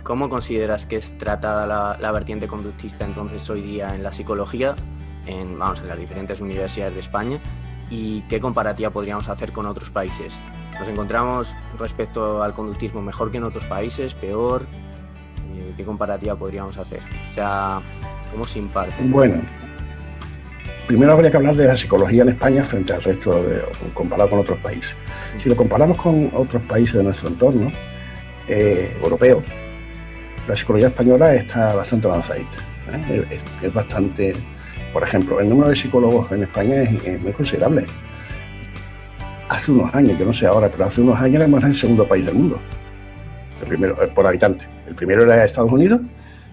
¿cómo consideras que es tratada la vertiente conductista entonces hoy día en la psicología, en las diferentes universidades de España? ¿Y qué comparativa podríamos hacer con otros países? ¿Nos encontramos respecto al conductismo mejor que en otros países, peor? ¿Qué comparativa podríamos hacer? O sea, ¿cómo se imparte? Bueno, primero habría que hablar de la psicología en España frente al resto, comparado con otros países. Si lo comparamos con otros países de nuestro entorno europeo, la psicología española está bastante avanzadita. Es bastante... Por ejemplo, el número de psicólogos en España es muy considerable. Hace unos años, yo no sé ahora, pero hace unos años éramos el segundo país del mundo. El primero, por habitante. El primero era Estados Unidos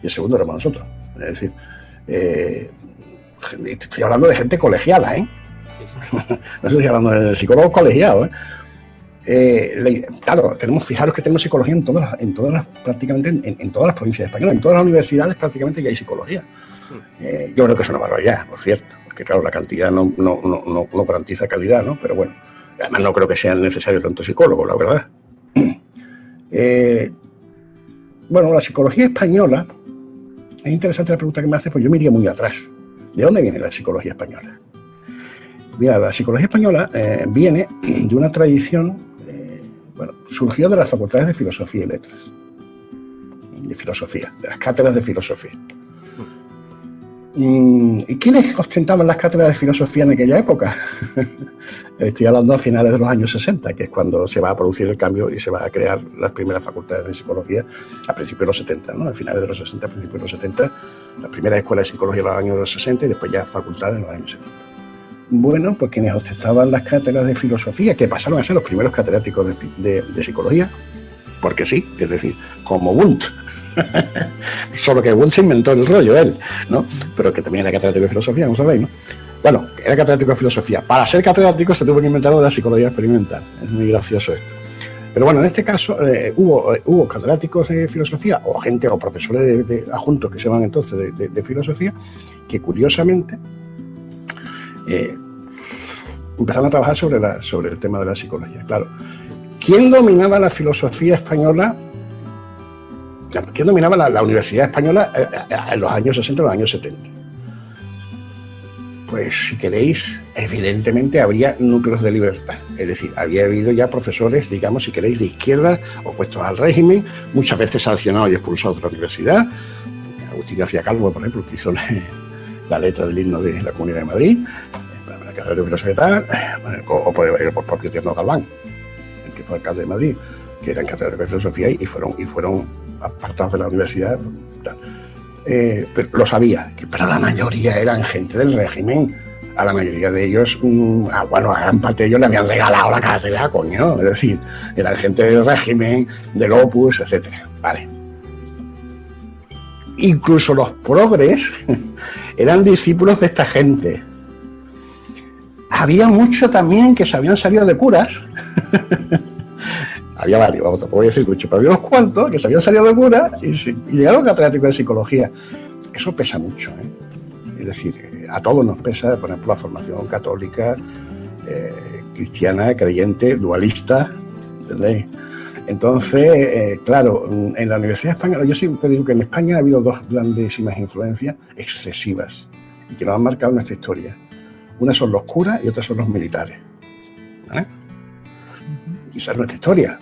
y el segundo éramos nosotros. Es decir, estoy hablando de gente colegiada, ¿eh? No estoy hablando de psicólogos colegiados, ¿eh? Claro, fijaros que tenemos psicología prácticamente en todas las provincias españolas, en todas las universidades prácticamente ya hay psicología. Yo creo que es una barbaridad, por cierto, porque claro, la cantidad no garantiza calidad, ¿no? Pero bueno, además no creo que sean necesarios tantos psicólogos, la verdad. Bueno, la psicología española, es interesante la pregunta que me haces, pues yo me iría muy atrás. ¿De dónde viene la psicología española? Mira, la psicología española viene de una tradición, surgió de las facultades de filosofía y letras, de filosofía, de las cátedras de filosofía. ¿Y quiénes ostentaban las cátedras de filosofía en aquella época? Estoy hablando a finales de los años 60, que es cuando se va a producir el cambio y se va a crear las primeras facultades de psicología a principios de los 70, ¿no? A finales de los 60, a principios de los 70, las primeras escuelas de psicología en los años 60 y después ya facultades en los años 70. Bueno, pues quienes ostentaban las cátedras de filosofía, que pasaron a ser los primeros catedráticos de psicología, porque sí, es decir, como Wundt. Solo que Wundt se inventó el rollo él, ¿no? Pero que también era catedrático de filosofía, como sabéis, ¿no? Bueno, era catedrático de filosofía. Para ser catedrático se tuvo que inventar de la psicología experimental. Es muy gracioso esto. Pero bueno, en este caso hubo catedráticos de filosofía o gente o profesores adjuntos que se llaman entonces de filosofía que curiosamente empezaron a trabajar sobre el tema de la psicología. Claro, ¿quién dominaba la filosofía española? ¿Quién dominaba la universidad española en los años 60 y los años 70? Pues, si queréis, evidentemente habría núcleos de libertad. Es decir, había habido ya profesores, digamos, si queréis, de izquierda, opuestos al régimen, muchas veces sancionados y expulsados de la universidad. Agustín García Calvo, por ejemplo, que hizo la letra del himno de la Comunidad de Madrid, la carrera de filosofía tal, o por el propio Tierno Galván, el que fue alcalde de Madrid, que eran catedráticos de filosofía y fueron apartados de la universidad. Pero lo sabía, pero la mayoría eran gente del régimen. A la mayoría de ellos, a gran parte de ellos le habían regalado la cátedra, coño. Es decir, eran gente del régimen, del Opus, etcétera. Vale. Incluso los progres eran discípulos de esta gente. Había muchos también que se habían salido de curas. Había varios, vamos, tampoco voy a decir mucho, pero había unos cuantos que se habían salido de cura y llegaron catedráticos de psicología. Eso pesa mucho, ¿eh? Es decir, a todos nos pesa, por ejemplo, la formación católica, cristiana, creyente, dualista, ¿entendéis? Entonces, claro, en la Universidad Española, yo siempre digo que en España ha habido dos grandísimas influencias excesivas y que nos han marcado nuestra historia. Una son los curas y otra son los militares, ¿vale? Y esa es nuestra historia.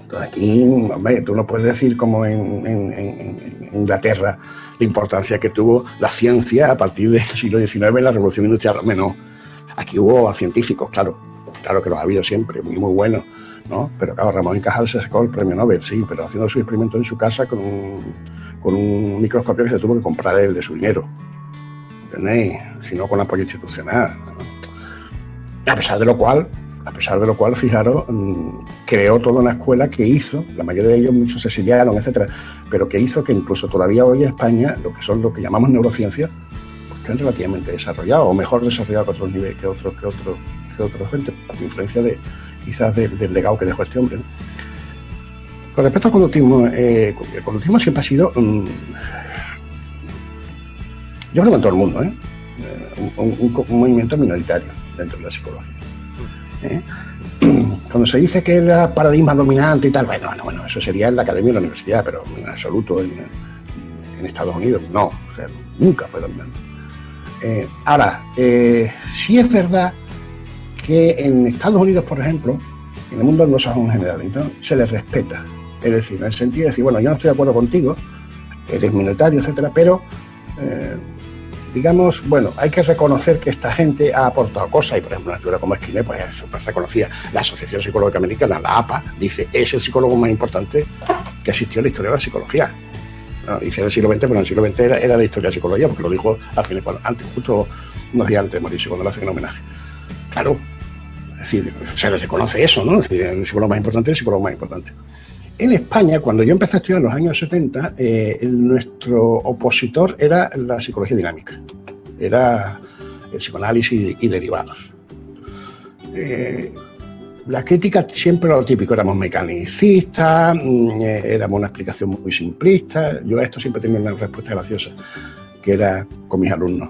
Entonces aquí, hombre, tú no puedes decir como en Inglaterra la importancia que tuvo la ciencia a partir del siglo XIX en la Revolución Industrial. Hombre, no. Aquí hubo científicos, claro que los ha habido siempre, muy buenos, ¿no? Pero claro, Ramón y Cajal se sacó el premio Nobel, sí, pero haciendo su experimento en su casa con un microscopio que se tuvo que comprar él de su dinero. ¿Entendéis? Si no con apoyo institucional, ¿no? A pesar de lo cual, fijaros, creó toda una escuela que hizo, la mayoría de ellos muchos se exiliaron, etcétera, pero que hizo que incluso todavía hoy en España, lo que llamamos neurociencias, pues estén relativamente desarrollados, o mejor desarrollados que otros niveles, que otra gente, por influencia quizás del legado que dejó este hombre, ¿no? Con respecto al conductismo, el conductismo siempre ha sido, yo creo que en todo el mundo, un movimiento minoritario dentro de la psicología. cuando se dice que era paradigma dominante y tal, bueno, eso sería en la academia y la universidad, pero en absoluto en Estados Unidos no, o sea, nunca fue dominante. Ahora, sí es verdad que en Estados Unidos, por ejemplo, en el mundo anglosajón en general, entonces, se les respeta. Es decir, en el sentido de decir, bueno, yo no estoy de acuerdo contigo, eres minoritario, etcétera, pero digamos, bueno, hay que reconocer que esta gente ha aportado cosas, y por ejemplo, una figura como Skinner, pues es súper reconocida. La Asociación Psicológica Americana, la APA, dice, es el psicólogo más importante que existió en la historia de la psicología. No, dice en el siglo XX, pero en el siglo XX era la historia de la psicología, porque lo dijo al final, antes, justo unos días antes de morirse, cuando le hacen el homenaje. Claro, es decir, se les reconoce eso, ¿no? Es decir, el psicólogo más importante es el psicólogo más importante. En España, cuando yo empecé a estudiar en los años 70, nuestro opositor era la psicología dinámica, era el psicoanálisis y derivados. La crítica siempre era lo típico, éramos mecanicistas, éramos una explicación muy simplista. Yo a esto siempre tenía una respuesta graciosa, que era con mis alumnos,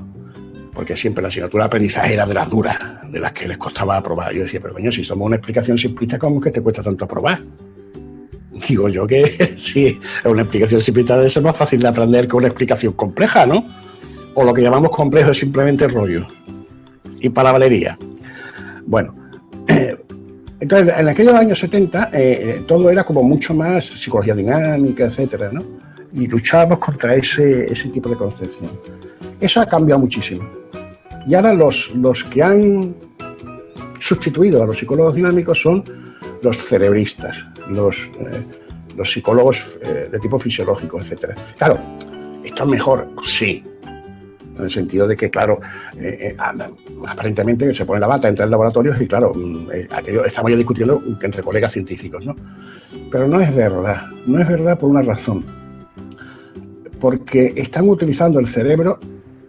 porque siempre la asignatura de aprendizaje era de las duras, de las que les costaba aprobar. Yo decía, pero coño, si somos una explicación simplista, ¿cómo es que te cuesta tanto aprobar? Digo yo que sí, es una explicación simplista de eso, es más fácil de aprender que una explicación compleja, ¿no? O lo que llamamos complejo es simplemente rollo y palabrería. Bueno, entonces en aquellos años 70 todo era como mucho más psicología dinámica, etcétera, ¿no? Y luchábamos contra ese tipo de concepción. Eso ha cambiado muchísimo. Y ahora los que han sustituido a los psicólogos dinámicos son los cerebristas, los psicólogos de tipo fisiológico, etcétera. Claro, esto es mejor, sí, en el sentido de que, claro, aparentemente se pone la bata, entra en laboratorios y, claro, estamos ya discutiendo entre colegas científicos, ¿no? Pero no es verdad por una razón. Porque están utilizando el cerebro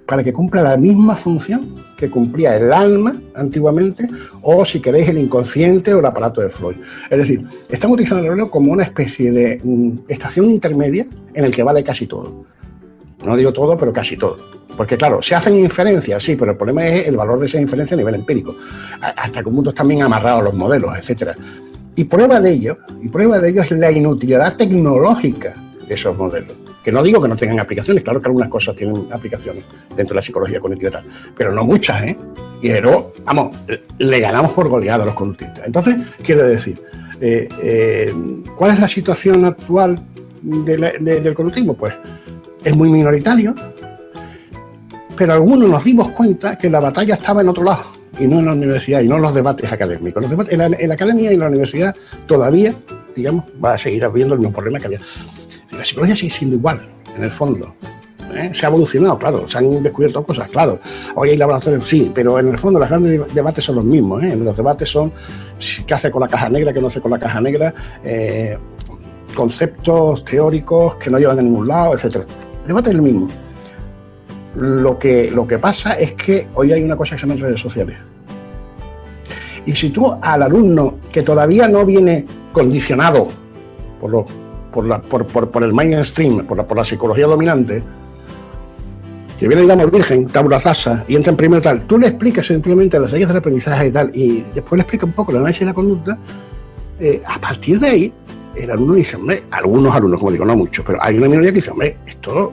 para que cumpla la misma función que cumplía el alma antiguamente, o si queréis el inconsciente o el aparato de Freud. Es decir, están utilizando el cerebro como una especie de estación intermedia en el que vale casi todo. No digo todo, pero casi todo. Porque claro, se hacen inferencias, sí, pero el problema es el valor de esa inferencia a nivel empírico. Hasta que un punto están bien amarrados los modelos, etcétera. Y prueba de ello es la inutilidad tecnológica de esos modelos. Que no digo que no tengan aplicaciones, claro que algunas cosas tienen aplicaciones dentro de la psicología cognitiva y tal, pero no muchas, ¿eh? Y pero, vamos, le ganamos por goleada a los conductistas. Entonces, quiero decir, ¿cuál es la situación actual del conductismo? Pues es muy minoritario, pero algunos nos dimos cuenta que la batalla estaba en otro lado, y no en la universidad, y no en los debates académicos. Los debates, en la academia y en la universidad todavía, digamos, va a seguir habiendo el mismo problema que había. La psicología sigue siendo igual, en el fondo. Se ha evolucionado, claro, se han descubierto cosas, claro. Hoy hay laboratorios, sí, pero en el fondo los grandes debates son los mismos. Los debates son qué hace con la caja negra, qué no hace con la caja negra, conceptos teóricos que no llevan a ningún lado, etc. El debate es el mismo. Lo que pasa es que hoy hay una cosa que se llama redes sociales. Y si tú al alumno que todavía no viene condicionado por el mainstream, por la psicología dominante, que viene, digamos, virgen, tabula rasa, y entra en primero tal, tú le explicas simplemente las leyes del aprendizaje y tal, y después le explicas un poco el análisis de la conducta, a partir de ahí, el alumno dice, hombre, algunos alumnos, como digo, no muchos, pero hay una minoría que dice, hombre, esto...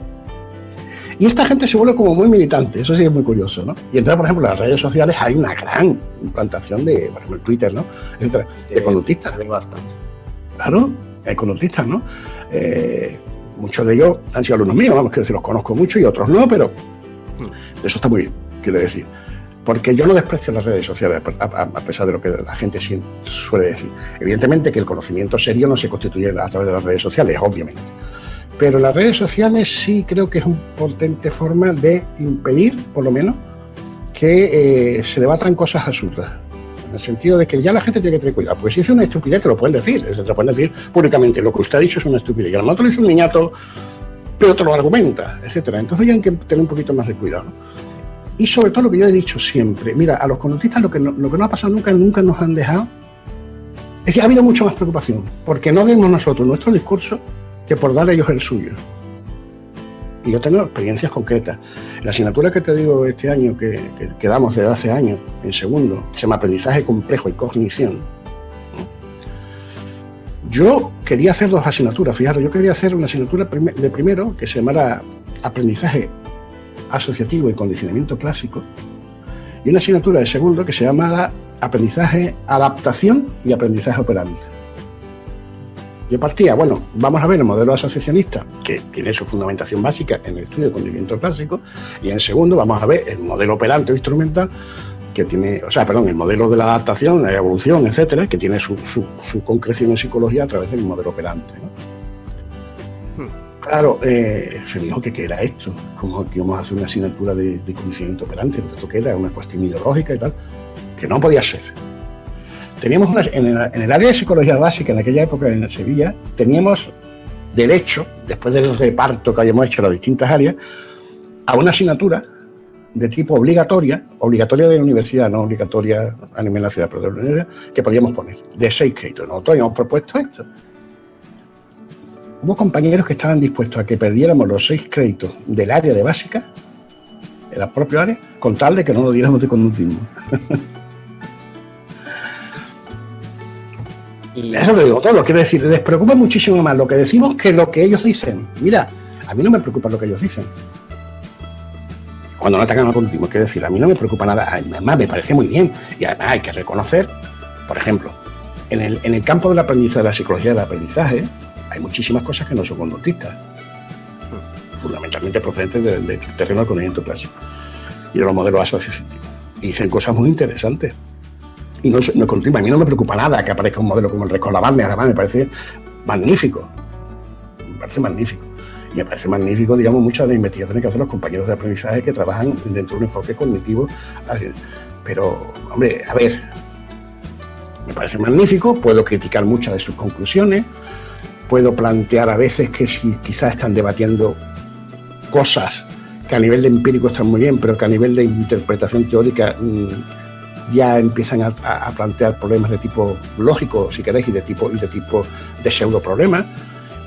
Y esta gente se vuelve como muy militante, eso sí es muy curioso, ¿no? Y entonces, por ejemplo, en las redes sociales hay una gran implantación de, por ejemplo, el Twitter, ¿no? Etcétera, de conductistas. Bastante. Claro, hay conductistas, ¿no? Muchos de ellos han sido alumnos míos, vamos, quiero decir, los conozco mucho y otros no, pero eso está muy bien, quiero decir. Porque yo no desprecio las redes sociales, a pesar de lo que la gente suele decir. Evidentemente que el conocimiento serio no se constituye a través de las redes sociales, obviamente. Pero las redes sociales sí creo que es una potente forma de impedir, por lo menos, que se debatan cosas absurdas. En el sentido de que ya la gente tiene que tener cuidado. Porque si dice una estupidez, te lo pueden decir. Te lo pueden decir públicamente. Lo que usted ha dicho es una estupidez. Y a lo mejor lo dice un niñato, pero te lo argumenta, etcétera. Entonces ya hay que tener un poquito más de cuidado, ¿no? Y sobre todo lo que yo he dicho siempre. Mira, a los conductistas lo que no ha pasado nunca nos han dejado. Es que ha habido mucha más preocupación. Porque no demos nosotros nuestro discurso que por dar a ellos el suyo. Y yo tengo experiencias concretas. La asignatura que te digo este año, que damos desde hace años, en segundo, que se llama Aprendizaje Complejo y Cognición, ¿no? Yo quería hacer 2 asignaturas, fijaros, yo quería hacer una asignatura de primero que se llamara Aprendizaje Asociativo y Condicionamiento Clásico, y una asignatura de segundo que se llamara Aprendizaje, Adaptación y Aprendizaje Operante. Yo partía, bueno, vamos a ver el modelo asociacionista, que tiene su fundamentación básica en el estudio de condicionamiento clásico, y en segundo vamos a ver el modelo operante o instrumental, que tiene, el modelo de la adaptación, la evolución, etcétera, que tiene su concreción en psicología a través del modelo operante, ¿no? Claro, se dijo que qué era esto, como que íbamos a hacer una asignatura de condicionamiento operante, pero esto que era una cuestión ideológica y tal, que no podía ser. Teníamos en el área de psicología básica, en aquella época en Sevilla, teníamos derecho, después del reparto que habíamos hecho en las distintas áreas, a una asignatura de tipo obligatoria de la universidad, no obligatoria a nivel nacional, pero de la universidad, que podíamos poner, de 6 créditos. Nosotros habíamos propuesto esto. Hubo compañeros que estaban dispuestos a que perdiéramos los 6 créditos del área de básica, en la propia área, con tal de que no lo diéramos de conductismo. Y eso te digo todo, quiero decir, les preocupa muchísimo más lo que decimos que lo que ellos dicen. Mira, a mí no me preocupa lo que ellos dicen. Cuando no atacan al conductismo, quiero decir, a mí no me preocupa nada, además me parece muy bien, y además hay que reconocer, por ejemplo, en el campo del aprendizaje, de la psicología del aprendizaje, hay muchísimas cosas que no son conductistas, fundamentalmente procedentes del terreno del conocimiento clásico y de los modelos asociativos. Y dicen cosas muy interesantes. Y no continúa. A mí no me preocupa nada que aparezca un modelo como el Rescola Wagner, además me parece magnífico. Me parece magnífico. Y me parece magnífico, digamos, muchas de las investigaciones que hacen los compañeros de aprendizaje que trabajan dentro de un enfoque cognitivo. Pero, hombre, a ver, me parece magnífico, puedo criticar muchas de sus conclusiones, puedo plantear a veces que si quizás están debatiendo cosas que a nivel de empírico están muy bien, pero que a nivel de interpretación teórica ya empiezan a plantear problemas de tipo lógico, si queréis, y de tipo de pseudo problemas,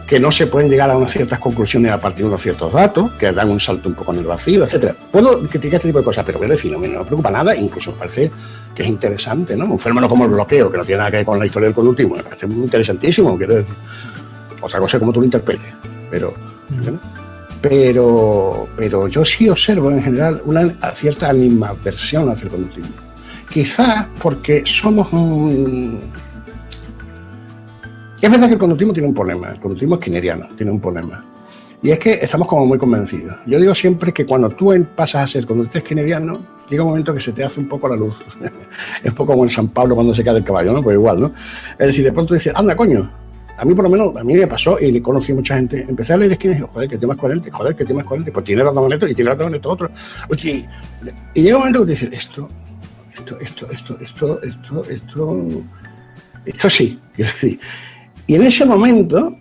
que no se pueden llegar a unas ciertas conclusiones a partir de unos ciertos datos, que dan un salto un poco en el vacío, etcétera. Puedo criticar este tipo de cosas, pero voy a decir, no me preocupa nada, incluso me parece que es interesante, ¿no? Un fenómeno como el bloqueo, que no tiene nada que ver con la historia del conductismo, me parece muy interesantísimo, quiero decir. Otra cosa es cómo tú lo interpretes, pero yo sí observo en general una cierta animadversión hacia el conductismo. Quizás porque somos Es verdad que el conductismo tiene un problema, el conductismo skinneriano tiene un problema, y es que estamos como muy convencidos. Yo digo siempre que cuando tú pasas a ser conductista skinneriano, llega un momento que se te hace un poco la luz. Es un poco como el San Pablo cuando se cae del caballo, ¿no? Pues igual, ¿no? Es decir, de pronto dices, anda, coño. A mí por lo menos, a mí me pasó y le conocí a mucha gente. Empecé a leer Skinner y dije, joder, que tema es coherente, joder, que tema es coherente. Pues tiene razón en esto y tiene razón en esto otro. Hostia, y llega un momento que dices, esto sí, quiero decir. Y en ese momento,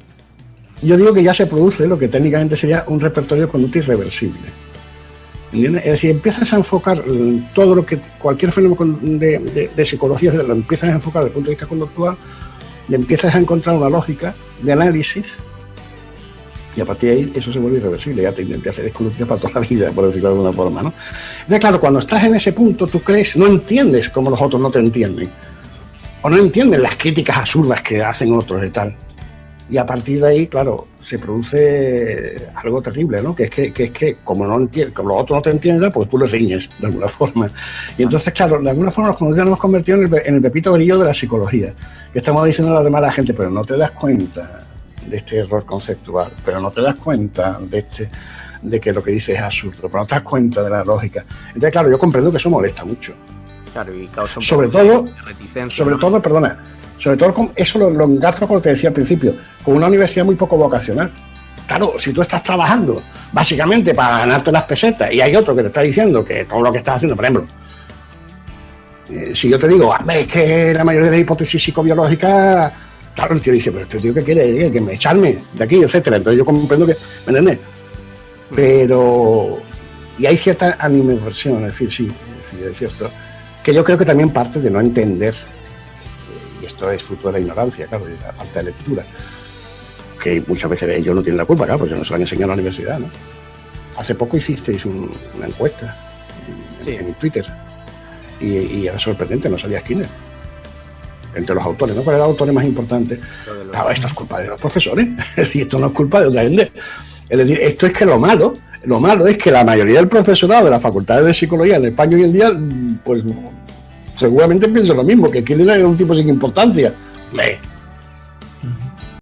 yo digo que ya se produce lo que técnicamente sería un repertorio de conducta irreversible. ¿Entiendes? Es decir, empiezas a enfocar todo lo que, cualquier fenómeno de psicología, lo empiezas a enfocar desde el punto de vista conductual, le empiezas a encontrar una lógica de análisis y a partir de ahí eso se vuelve irreversible, ya te intenté hacer conductas para toda la vida, por decirlo de alguna forma, ¿no? Entonces, claro, cuando estás en ese punto, tú crees, no entiendes cómo los otros no te entienden, o no entienden las críticas absurdas que hacen otros y tal. Y a partir de ahí, claro, se produce algo terrible, ¿no? Que es que como los otros no te entienden, pues tú les riñes de alguna forma. Y entonces, claro, de alguna forma nos hemos convertido en el pepito grillo de la psicología. Que estamos diciendo a la demás gente, pero no te das cuenta de este error conceptual, pero no te das cuenta de que lo que dices es absurdo, pero no te das cuenta de la lógica. Entonces, claro, yo comprendo que eso molesta mucho. Claro, y causa un sobre poco todo, de reticencia. Sobre todo, eso lo engarzo con lo que te decía al principio, con una universidad muy poco vocacional. Claro, si tú estás trabajando básicamente para ganarte las pesetas y hay otro que te está diciendo que todo lo que estás haciendo, por ejemplo, si yo te digo, es que la mayoría de las hipótesis psicobiológicas, claro, el tío dice, pero este tío ¿qué quiere? Que me echarme de aquí, etcétera. Entonces yo comprendo que, ¿me entiendes? Pero, y hay cierta animadversión, es decir, sí, es cierto, que yo creo que también parte de no entender, y esto es fruto de la ignorancia, claro, de la falta de lectura, que muchas veces ellos no tienen la culpa, claro, porque no se lo han enseñado en la universidad, ¿no? Hace poco hicisteis una encuesta en Twitter, y era sorprendente, no salía Skinner. entre los autores, ¿no? ¿Cuál es el autor más importante? Claro, esto es culpa de los profesores, es decir, esto no es culpa de otra gente. Es decir, esto es que lo malo es que la mayoría del profesorado de las facultades de psicología en España hoy en día, pues seguramente piensa lo mismo, que Kierkegaard era un tipo sin importancia.